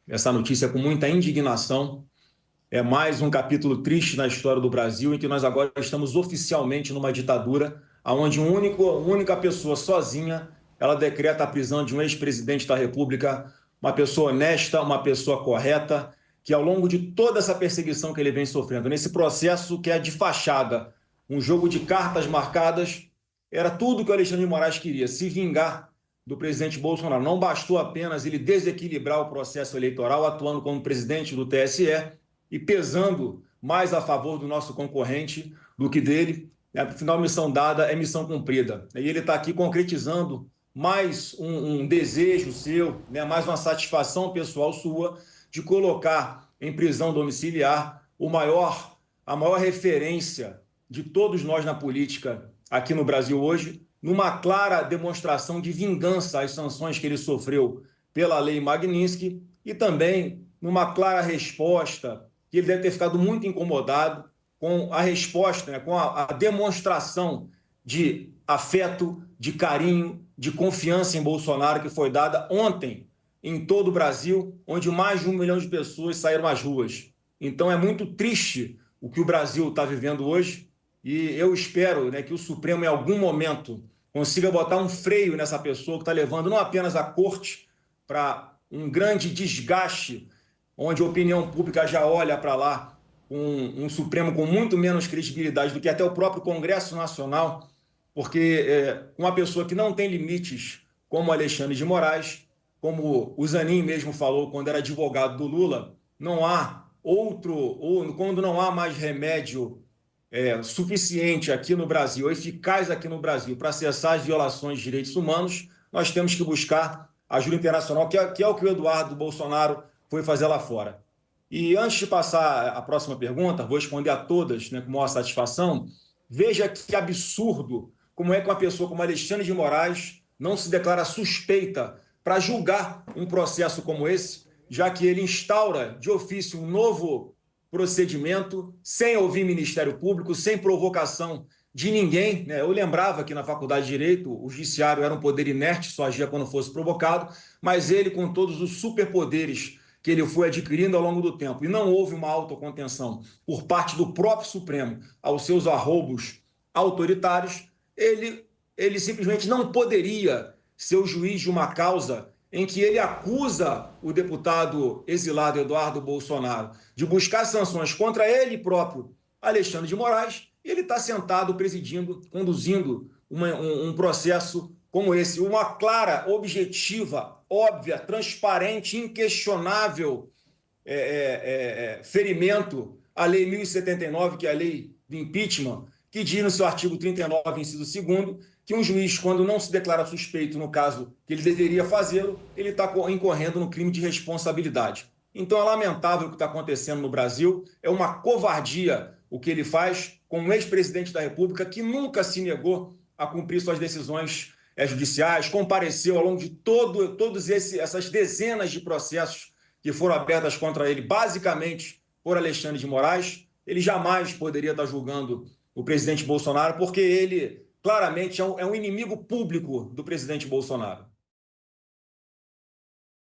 essa notícia com muita indignação. É mais um capítulo triste na história do Brasil, em que nós agora estamos oficialmente numa ditadura, onde uma única pessoa sozinha ela decreta a prisão de um ex-presidente da República, uma pessoa honesta, uma pessoa correta, que ao longo de toda essa perseguição que ele vem sofrendo, nesse processo que é de fachada, um jogo de cartas marcadas, era tudo que o Alexandre de Moraes queria, se vingar do presidente Bolsonaro. Não bastou apenas ele desequilibrar o processo eleitoral, atuando como presidente do TSE e pesando mais a favor do nosso concorrente do que dele. Afinal, missão dada é missão cumprida. E ele está aqui concretizando mais um desejo seu, né, mais uma satisfação pessoal sua de colocar em prisão domiciliar a maior referência de todos nós na política aqui no Brasil hoje, numa clara demonstração de vingança às sanções que ele sofreu pela Lei Magnitsky e também numa clara resposta que ele deve ter ficado muito incomodado com a resposta, né, com a demonstração de afeto, de carinho, de confiança em Bolsonaro que foi dada ontem em todo o Brasil, onde mais de 1 milhão de pessoas saíram às ruas. Então é muito triste o que o Brasil está vivendo hoje e eu espero, né, que o Supremo em algum momento consiga botar um freio nessa pessoa que está levando não apenas a corte para um grande desgaste, onde a opinião pública já olha para lá um Supremo com muito menos credibilidade do que até o próprio Congresso Nacional, porque uma pessoa que não tem limites, como Alexandre de Moraes, como o Zanin mesmo falou quando era advogado do Lula, não há outro, ou quando não há mais remédio suficiente aqui no Brasil, eficaz aqui no Brasil, para cessar as violações de direitos humanos, nós temos que buscar ajuda internacional, que é o que o Eduardo Bolsonaro foi fazer lá fora. E antes de passar a próxima pergunta, vou responder a todas, né, com maior satisfação. Veja que absurdo como é que uma pessoa como Alexandre de Moraes não se declara suspeita para julgar um processo como esse, já que ele instaura de ofício um novo procedimento, sem ouvir Ministério Público, sem provocação de ninguém, né? Eu lembrava que na Faculdade de Direito o judiciário era um poder inerte, só agia quando fosse provocado, mas ele, com todos os superpoderes que ele foi adquirindo ao longo do tempo, e não houve uma autocontenção por parte do próprio Supremo aos seus arroubos autoritários, ele simplesmente não poderia ser o juiz de uma causa em que ele acusa o deputado exilado Eduardo Bolsonaro de buscar sanções contra ele próprio, Alexandre de Moraes, e ele está sentado, presidindo, conduzindo um processo como esse, uma clara, objetiva, óbvia, transparente, inquestionável ferimento à Lei 1079, que é a lei do impeachment, que diz no seu artigo 39, inciso 2º, que um juiz, quando não se declara suspeito no caso que ele deveria fazê-lo, ele está incorrendo no crime de responsabilidade. Então é lamentável o que está acontecendo no Brasil, é uma covardia o que ele faz com um ex-presidente da República que nunca se negou a cumprir suas decisões judiciais, compareceu ao longo de todas essas dezenas de processos que foram abertas contra ele, basicamente por Alexandre de Moraes. Ele jamais poderia estar julgando o presidente Bolsonaro, porque ele claramente é um inimigo público do presidente Bolsonaro.